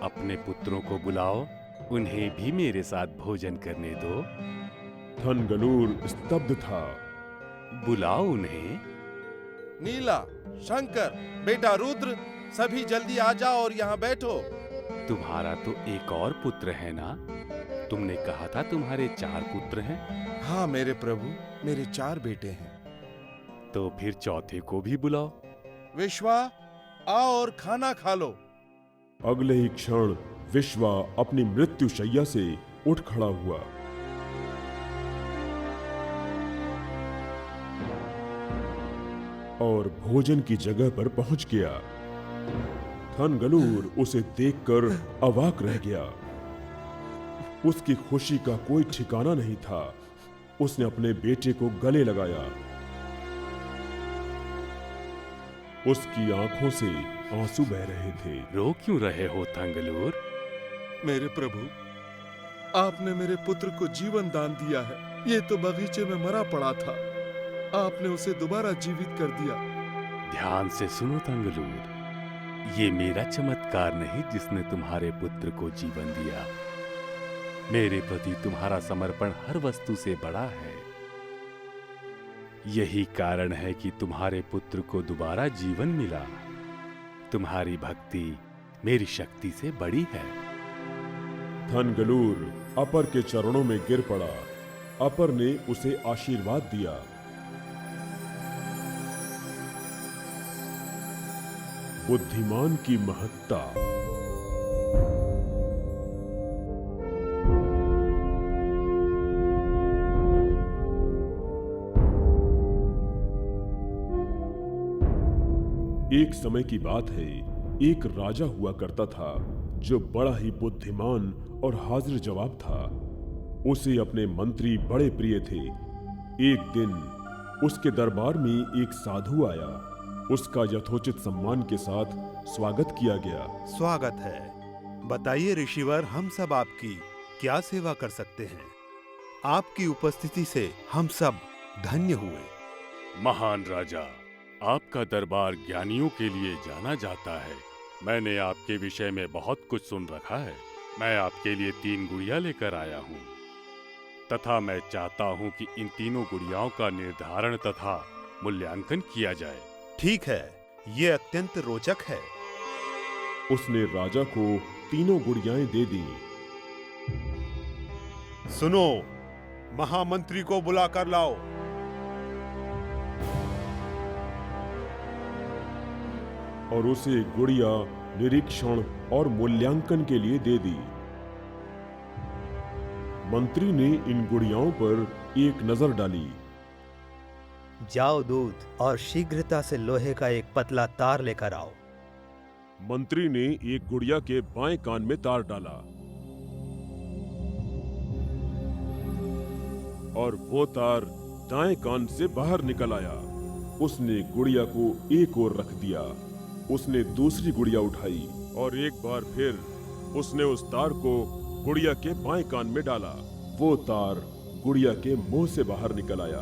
B: अपने पुत्रों को बुलाओ, उन्हें भी मेरे साथ भोजन करने दो।
A: थनगलूर स्तब्ध था।
B: बुलाओ उन्हें।
C: नीला, शंकर, बेटा रुद्र, सभी जल्दी आ जाओ और यहाँ बैठो।
B: तुम्हारा तो एक और पुत्र है ना? तुमने कहा था तुम्हारे 4 पुत्र हैं।
C: हाँ मेरे प्रभु, मेरे 4 बेटे हैं।
B: तो फिर चौथे को भी बुलाओ।
C: विश्वा, आओ और खाना खा लो।
A: अगले ही क्षण विश्वा अपनी मृत्यु शैया से उठ खड़ा हुआ। और भोजन की जगह पर पहुंच गया। थनगलूर उसे देखकर अवाक रह गया। उसकी खुशी का कोई ठिकाना नहीं था। उसने अपने बेटे को गले लगाया। उसकी आंखों से आंसू बह रहे थे।
B: रो क्यों रहे हो थनगलूर?
C: मेरे प्रभु, आपने मेरे पुत्र को जीवन दान दिया है। ये तो बगीचे में मरा पड़ा था, आपने उसे दोबारा जीवित कर दिया।
B: ध्यान से सुनो थनगलूर, ये मेरा चमत्कार नहीं जिसने तुम्हारे पुत्र को जीवन दिया। मेरे प्रति तुम्हारा समर्पण हर वस्तु से बड़ा है। यही कारण है कि तुम्हारे पुत्र को दोबारा जीवन मिला। तुम्हारी भक्ति मेरी शक्ति से बड़ी है।
A: थनगलूर अपर के चरणों में गिर पड़ा। अपर ने उसे आशीर्वाद दिया। बुद्धिमान की महत्ता। एक समय की बात है, एक राजा हुआ करता था जो बड़ा ही बुद्धिमान और हाजिर जवाब था। उसे अपने मंत्री बड़े प्रिय थे। एक दिन उसके दरबार में एक साधु आया। उसका यथोचित सम्मान के साथ स्वागत किया गया।
G: स्वागत है। बताइए ऋषिवर, हम सब आपकी क्या सेवा कर सकते हैं? आपकी उपस्थिति से हम सब धन्य हुए।
B: महान राजा, आपका दरबार ज्ञानियों के लिए जाना जाता है। मैंने आपके विषय में बहुत कुछ सुन रखा है। मैं आपके लिए 3 गुड़िया लेकर आया हूँ तथा मैं चाहता हूँ कि इन तीनों गुड़ियाओं का निर्धारण तथा मूल्यांकन किया जाए।
G: ठीक है, ये अत्यंत रोचक है।
A: उसने राजा को तीनों गुड़ियाएं दे दी।
G: सुनो, महामंत्री को बुला कर लाओ।
A: और उसे गुड़िया निरीक्षण और मूल्यांकन के लिए दे दी। मंत्री ने इन गुड़ियाओं पर एक नजर डाली।
K: जाओ दूत, और शीघ्रता से लोहे का एक पतला तार लेकर आओ।
A: मंत्री ने एक गुड़िया के बाएं कान में तार डाला और वो तार दाएं कान से बाहर निकल आया। उसने गुड़िया को एक ओर रख दिया। उसने दूसरी गुड़िया उठाई और एक बार फिर उसने उस तार को गुड़िया के बाएं कान में डाला। वो तार गुड़िया के मुंह से बाहर निकल आया।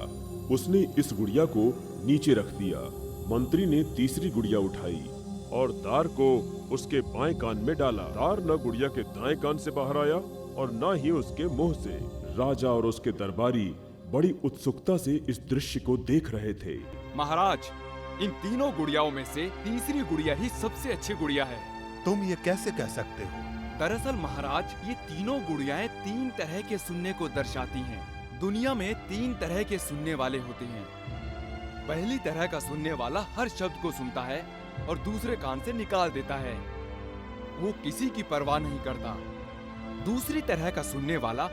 A: उसने इस गुड़िया को नीचे रख दिया। मंत्री ने तीसरी गुड़िया उठाई और तार को उसके बाएं कान में डाला। तार न गुड़िया के दाएं कान से बाहर आया और न ही उसके मुंह से। राजा और उसके दरबारी बड़ी उत्सुकता से इस दृश्य को देख रहे थे।
H: महाराज, इन तीनों गुड़ियाओं में से तीसरी गुड़िया ही सबसे अच्छी गुड़िया है।
G: तुम ये कैसे कह सकते हो?
H: दरअसल महाराज, ये तीनों गुड़ियाएं 3 तरह के सुनने को दर्शाती हैं। दुनिया में 3 तरह के सुनने वाले होते हैं। पहली तरह का सुनने वाला हर शब्द को सुनता है और दूसरे कान से निकाल देता है। वो किसी की परवाह नहीं करता। दूसरी तरह का सुनने वाला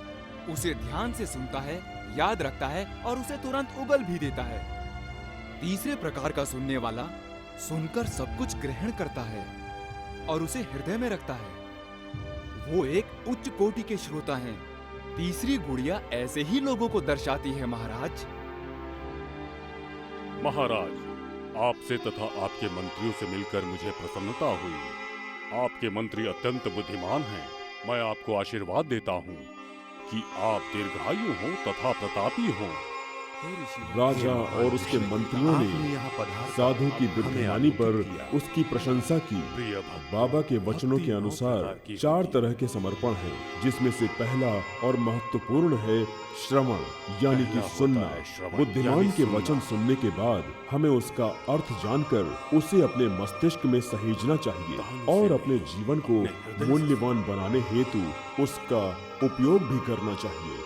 H: उसे ध्यान से सुनता है, याद रखता है और उसे तुरंत उगल भी देता है। तीसरे प्रकार का सुनने वाला सुनकर सब कुछ ग्रहण करता है और उसे हृदय में रखता है। वो एक उच्च कोटि के श्रोता हैं। तीसरी गुड़िया ऐसे ही लोगों को दर्शाती है महाराज।
B: महाराज, आपसे तथा आपके मंत्रियों से मिलकर मुझे प्रसन्नता हुई। आपके मंत्री अत्यंत बुद्धिमान हैं। मैं आपको आशीर्वाद देता हूँ कि आप दीर्घायु हो तथा प्रतापी हो।
A: राजा और उसके मंत्रियों ने साधु की बुद्धिमानी पर उसकी प्रशंसा की।
B: प्रिय भक्त,
A: बाबा के वचनों के अनुसार 4 तरह के समर्पण हैं, जिसमें से पहला और महत्वपूर्ण है श्रवण, यानी कि सुनना। बुद्धिमान के वचन सुनने के बाद हमें उसका अर्थ जानकर उसे अपने मस्तिष्क में सहेजना चाहिए और अपने जीवन को मूल्यवान बनाने हेतु उसका उपयोग भी करना चाहिए।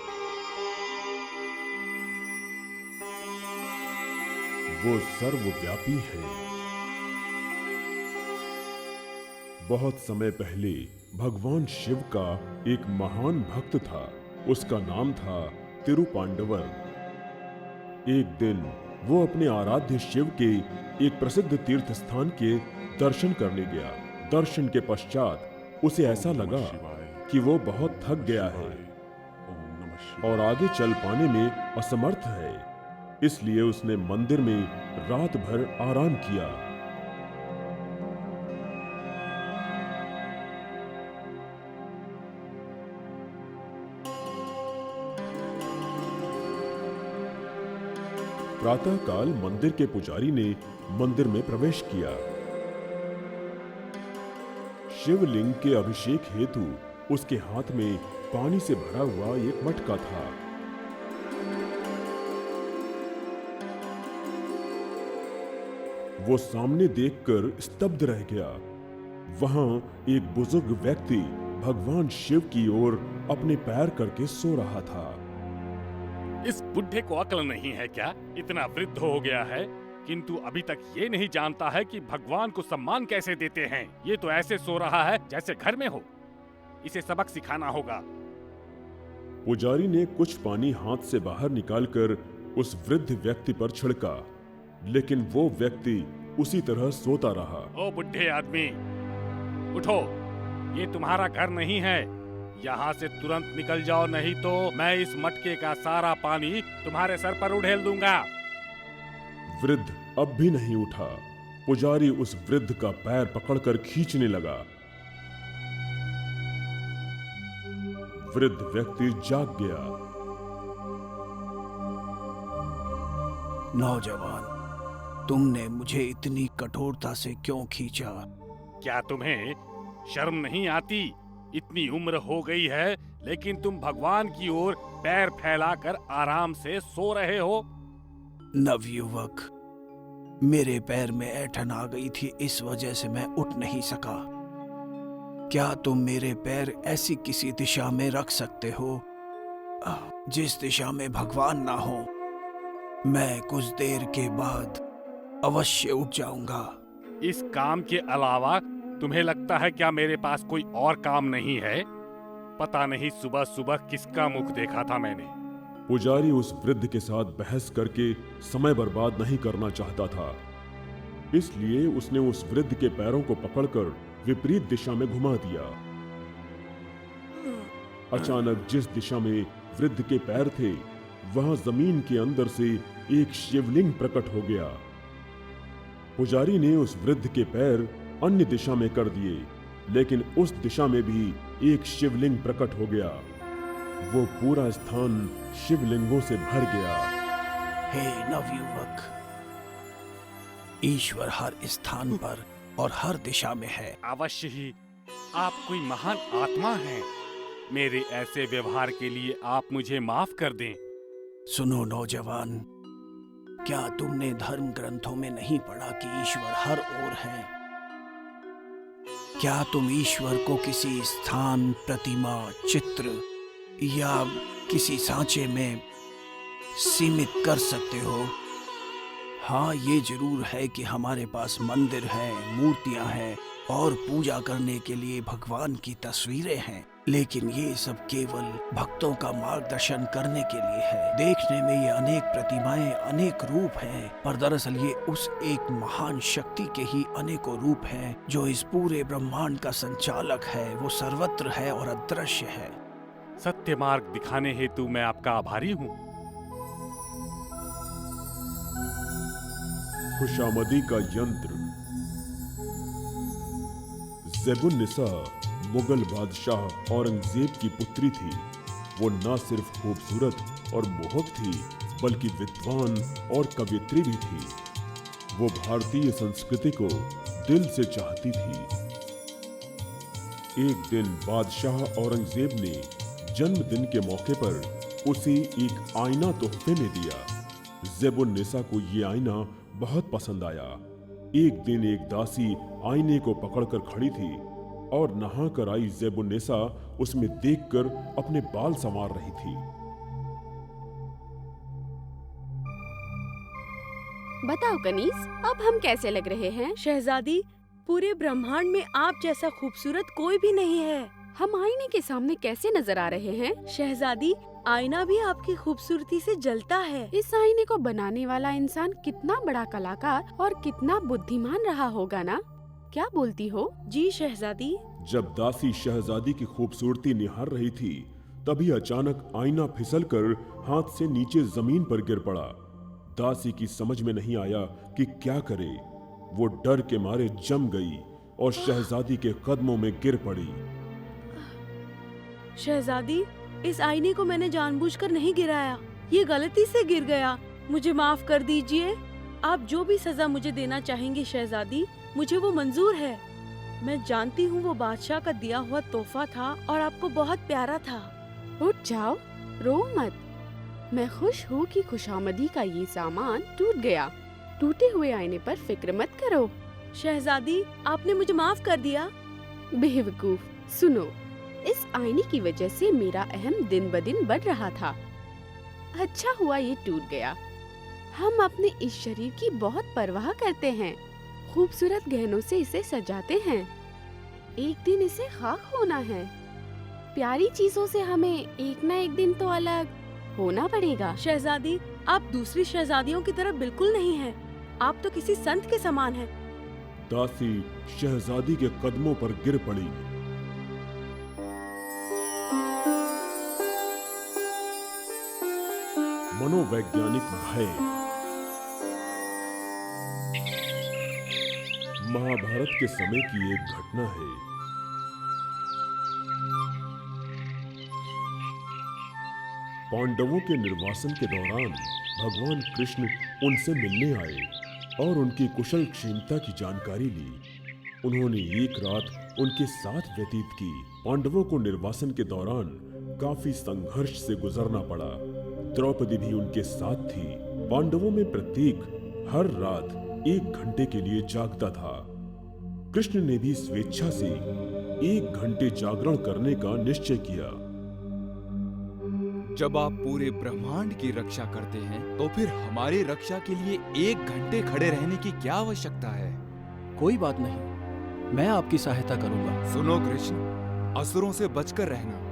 A: वो सर्वव्यापी है। बहुत समय पहले भगवान शिव का एक महान भक्त था। उसका नाम था तिरुपांडवर। एक दिन वो अपने आराध्य शिव के एक प्रसिद्ध तीर्थ स्थान के दर्शन करने गया। दर्शन के पश्चात उसे ऐसा लगा कि वो बहुत थक गया है और आगे चल पाने में असमर्थ है। इसलिए उसने मंदिर में रात भर आराम किया। प्रातःकाल मंदिर के पुजारी ने मंदिर में प्रवेश किया। शिवलिंग के अभिषेक हेतु उसके हाथ में पानी से भरा हुआ एक मटका था। वो सामने देखकर स्तब्ध रह गया। वहां एक बुजुर्ग व्यक्ति भगवान शिव की ओर अपने पैर करके सो रहा था।
B: इस बुढ़े को अक्ल नहीं है क्या? इतना वृद्ध हो गया है किंतु अभी तक ये नहीं जानता है कि भगवान को सम्मान कैसे देते हैं। ये तो ऐसे सो रहा है जैसे घर में हो। इसे सबक सिखाना होगा।
A: पुजारी ने कुछ पानी हाथ से बाहर निकालकर उस वृद्ध व्यक्ति पर छिड़का, लेकिन वो व्यक्ति उसी तरह सोता रहा।
B: ओ बुढ़े आदमी, उठो, ये तुम्हारा घर नहीं है। यहाँ से तुरंत निकल जाओ, नहीं तो मैं इस मटके का सारा पानी तुम्हारे सर पर उड़ेल दूंगा।
A: वृद्ध अब भी नहीं उठा। पुजारी उस वृद्ध का पैर पकड़कर खींचने लगा। वृद्ध व्यक्ति जाग गया।
L: नौजवान, तुमने मुझे इतनी कठोरता से क्यों खींचा?
B: क्या तुम्हें शर्म नहीं आती? इतनी उम्र हो गई है लेकिन तुम भगवान की ओर पैर फैलाकर आराम से सो रहे हो।
L: नवयुवक, मेरे पैर में ऐंठन आ गई थी, इस वजह से मैं उठ नहीं सका। क्या तुम मेरे पैर ऐसी किसी दिशा में रख सकते हो जिस दिशा में भगवान ना हो? मैं कुछ देर के बाद अवश्य उठ जाऊंगा।
B: इस काम के अलावा तुम्हें लगता है क्या मेरे पास कोई और काम नहीं है? पता नहीं सुबह सुबह किसका मुख देखा था मैंने।
A: पुजारी उस वृद्ध के साथ बहस करके समय बर्बाद नहीं करना चाहता था, इसलिए उसने उस वृद्ध के पैरों को पकड़कर विपरीत दिशा में घुमा दिया। अचानक जिस दिशा में वृद्ध के पैर थे, वहां जमीन के अंदर से एक शिवलिंग प्रकट हो गया। पुजारी ने उस वृद्ध के पैर अन्य दिशा में कर दिए, लेकिन उस दिशा में भी एक शिवलिंग प्रकट हो गया। वो पूरा स्थान शिवलिंगों से भर गया।
L: हे नवयुवक, ईश्वर हर स्थान पर और हर दिशा में है।
B: अवश्य ही आप कोई महान आत्मा हैं। मेरे ऐसे व्यवहार के लिए आप मुझे माफ कर दें।
L: सुनो नौजवान, क्या तुमने धर्म ग्रंथों में नहीं पढ़ा कि ईश्वर हर ओर है? क्या तुम ईश्वर को किसी स्थान, प्रतिमा, चित्र या किसी सांचे में सीमित कर सकते हो? हाँ, ये जरूर है कि हमारे पास मंदिर है, मूर्तियां हैं और पूजा करने के लिए भगवान की तस्वीरें हैं, लेकिन ये सब केवल भक्तों का मार्गदर्शन करने के लिए है। देखने में ये अनेक प्रतिमाएं, अनेक रूप हैं, पर दरअसल ये उस एक महान शक्ति के ही अनेकों रूप हैं जो इस पूरे ब्रह्मांड का संचालक है। वो सर्वत्र है और अदृश्य है।
B: सत्य मार्ग दिखाने हेतु मैं आपका आभारी हूँ।
A: खुशामदी का यंत्र। ज़ेबुन्निसा मुगल बादशाह औरंगजेब की पुत्री थी। वो न सिर्फ खूबसूरत और मोहक थी, बल्कि विद्वान और कवियत्री भी थी। वो भारतीय संस्कृति को दिल से चाहती थी। एक दिन बादशाह औरंगजेब ने जन्मदिन के मौके पर उसे एक आईना तोहफे में दिया। ज़ेबुन्निसा को ये आईना बहुत पसंद आया। एक दिन एक दासी आईने को पकड़कर खड़ी थी और नहाकर आई ज़ेबुन्निसा उसमें देखकर अपने बाल संवार रही थी।
J: बताओ कनीज, अब हम कैसे लग रहे हैं?
F: शहजादी, पूरे ब्रह्मांड में आप जैसा खूबसूरत कोई भी नहीं है।
J: हम आईने के सामने कैसे नजर आ रहे हैं?
F: शहजादी, आईना भी आपकी खूबसूरती से जलता है।
J: इस आईने को बनाने वाला इंसान कितना बड़ा कलाकार और कितना बुद्धिमान रहा होगा ना? क्या बोलती हो?
F: जी शहजादी।
A: जब दासी शहजादी की खूबसूरती निहार रही थी, तभी अचानक आईना फिसलकर हाथ से नीचे जमीन पर गिर पड़ा। दासी की समझ में नहीं आया कि क्या करे। वो डर के मारे जम गई और शहजादी के कदमों में गिर पड़ी।
F: शहजादी, इस आईने को मैंने जानबूझकर नहीं गिराया, ये गलती से गिर गया। मुझे माफ कर दीजिए। आप जो भी सजा मुझे देना चाहेंगे शहजादी, मुझे वो मंजूर है। मैं जानती हूँ वो बादशाह का दिया हुआ तोहफा था और आपको बहुत प्यारा था।
J: उठ जाओ, रो मत। मैं खुश हूँ कि खुशामदी का ये सामान टूट गया। टूटे हुए आईने पर फिक्र मत करो।
F: शहजादी, आपने मुझे माफ कर दिया।
J: बेवकूफ, सुनो, इस आईने की वजह से मेरा अहम दिन ब दिन बढ़ रहा था। अच्छा हुआ ये टूट गया। हम अपने इस शरीर की बहुत परवाह करते हैं, खूबसूरत गहनों से इसे सजाते हैं। एक दिन इसे खाक होना है। प्यारी चीजों से हमें एक न एक दिन तो अलग होना पड़ेगा।
F: शहजादी, आप दूसरी शहजादियों की तरह बिल्कुल नहीं हैं। आप तो किसी संत के समान हैं।
A: दासी शहजादी के कदमों पर गिर पड़ी। मनोवैज्ञानिक भय। महाभारत के समय की एक घटना है। पांडवों के निर्वासन के दौरान भगवान कृष्ण उनसे मिलने आए और उनकी कुशल क्षेमता की जानकारी ली। उन्होंने एक रात उनके साथ व्यतीत की। पांडवों को निर्वासन के दौरान काफी संघर्ष से गुजरना पड़ा। द्रौपदी भी उनके साथ थी। पांडवों में प्रत्येक हर रात 1 घंटे के लिए जागता था। कृष्ण ने भी स्वेच्छा से 1 घंटे जागरण करने का निश्चय किया।
H: जब आप पूरे ब्रह्मांड की रक्षा करते हैं, तो फिर हमारी रक्षा के लिए 1 घंटे खड़े रहने की क्या आवश्यकता है?
L: कोई बात नहीं, मैं आपकी सहायता करूंगा।
H: सुनो कृष्ण, असुरों से बचकर रहना।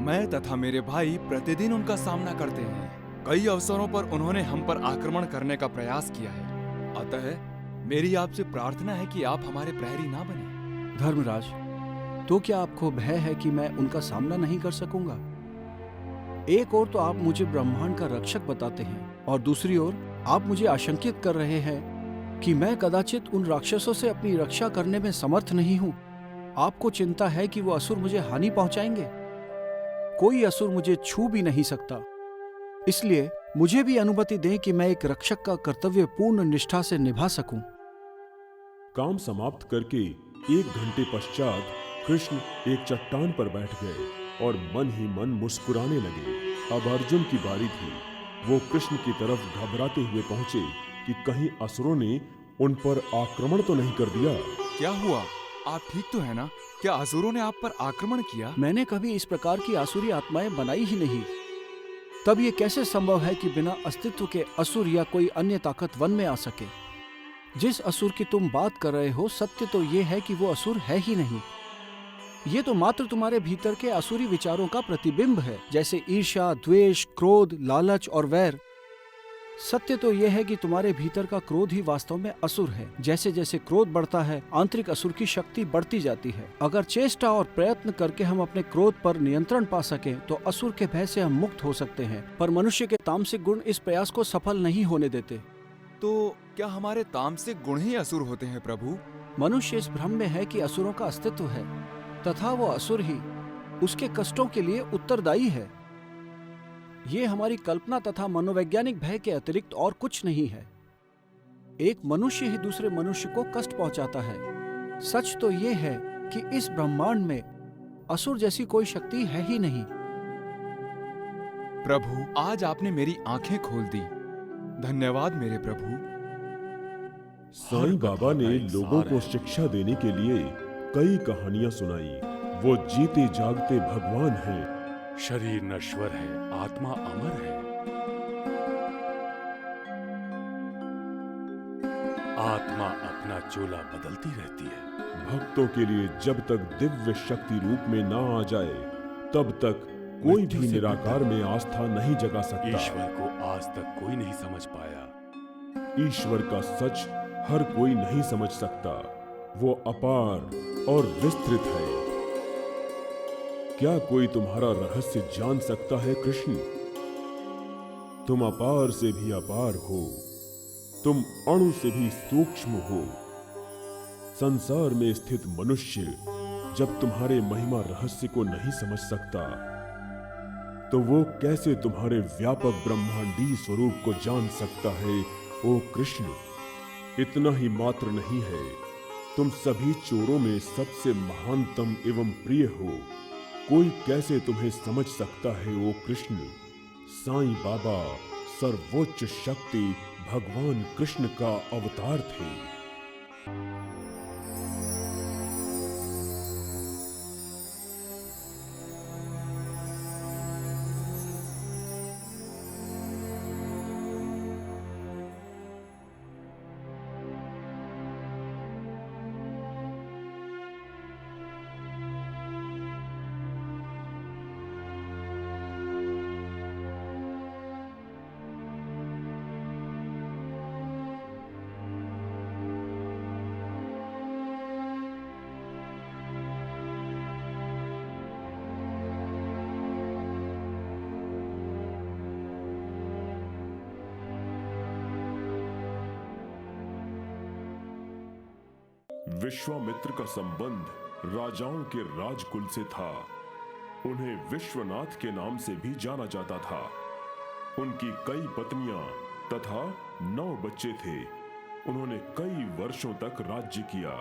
H: मैं तथा मेरे भाई प्रतिदिन उनका सामना करते हैं। कई अवसरों पर उन्होंने हम पर आक्रमण करने का प्रयास किया है। अतः मेरी आपसे प्रार्थना है कि आप हमारे प्रहरी ना बने।
L: धर्मराज, तो क्या आपको भय है कि मैं उनका सामना नहीं कर सकूंगा? एक ओर तो आप मुझे ब्रह्मांड का रक्षक बताते हैं और दूसरी ओर आप मुझे आशंकित कर रहे हैं कि मैं कदाचित उन राक्षसों से अपनी रक्षा करने में समर्थ नहीं हूँ। आपको चिंता है कि वो असुर मुझे हानि पहुंचाएंगे। कोई असुर मुझे छू भी नहीं सकता। इसलिए मुझे भी अनुमति दें कि मैं एक रक्षक का कर्तव्य पूर्ण निष्ठा से निभा सकूं।
A: काम समाप्त करके 1 घंटे पश्चात कृष्ण एक चट्टान पर बैठ गए और मन ही मन मुस्कुराने लगे। अब अर्जुन की बारी थी। वो कृष्ण की तरफ घबराते हुए पहुंचे कि कहीं असुरों ने उन पर आक्रमण तो नहीं कर दिया।
H: क्या हुआ? आप ठीक तो है ना? क्या असुरों ने आप पर आक्रमण किया?
L: मैंने कभी इस प्रकार की आसुरी आत्माएं बनाई ही नहीं। तब ये कैसे संभव है कि बिना अस्तित्व के असुर या कोई अन्य ताकत वन में आ सके? जिस असुर की तुम बात कर रहे हो, सत्य तो ये है कि वो असुर है ही नहीं। ये तो मात्र तुम्हारे भीतर के असुरी विचारों का प्रतिबिंब है, जैसे ईर्ष्या, द्वेष, क्रोध, लालच और वैर। सत्य तो यह है कि तुम्हारे भीतर का क्रोध ही वास्तव में असुर है। जैसे जैसे क्रोध बढ़ता है, आंतरिक असुर की शक्ति बढ़ती जाती है। अगर चेष्टा और प्रयत्न करके हम अपने क्रोध पर नियंत्रण पा सकें, तो असुर के भय से हम मुक्त हो सकते हैं। पर मनुष्य के तामसिक गुण इस प्रयास को सफल नहीं होने देते।
H: तो क्या हमारे तामसिक गुण ही असुर होते हैं प्रभु?
L: मनुष्य इस भ्रम में है कि असुरों का अस्तित्व है तथा वो असुर ही उसके कष्टों के लिए उत्तरदायी है। ये हमारी कल्पना तथा मनोवैज्ञानिक भय के अतिरिक्त और कुछ नहीं है। एक मनुष्य ही दूसरे मनुष्य को कष्ट पहुंचाता है। सच तो ये है कि इस ब्रह्मांड में असुर जैसी कोई शक्ति है ही नहीं।
H: प्रभु, आज आपने मेरी आंखें खोल दी। धन्यवाद मेरे प्रभु।
A: साईं बाबा ने लोगों को शिक्षा देने के लिए कई कहानियां सुनाई। वो जीते जागते भगवान हैं।
B: शरीर नश्वर है, आत्मा अमर है। आत्मा अपना चोला बदलती रहती है।
A: भक्तों के लिए जब तक दिव्य शक्ति रूप में ना आ जाए, तब तक कोई भी निराकार में आस्था नहीं जगा सकता।
B: ईश्वर को आज तक कोई नहीं समझ पाया।
A: ईश्वर का सच हर कोई नहीं समझ सकता। वो अपार और विस्तृत है। क्या कोई तुम्हारा रहस्य जान सकता है कृष्ण? तुम अपार से भी अपार हो। तुम अणु से भी सूक्ष्म हो। संसार में स्थित मनुष्य जब तुम्हारे महिमा रहस्य को नहीं समझ सकता, तो वो कैसे तुम्हारे व्यापक ब्रह्मांडीय स्वरूप को जान सकता है? ओ कृष्ण, इतना ही मात्र नहीं है, तुम सभी चोरों में सबसे महानतम एवं प्रिय हो। कोई कैसे तुम्हें समझ सकता है ओ कृष्ण? साईं बाबा सर्वोच्च शक्ति भगवान कृष्ण का अवतार थे। विश्वामित्र का संबंध राजाओं के राजकुल से था। उन्हें विश्वनाथ के नाम से भी जाना जाता था। उनकी कई पत्नियां तथा 9 बच्चे थे। उन्होंने कई वर्षों तक राज्य किया।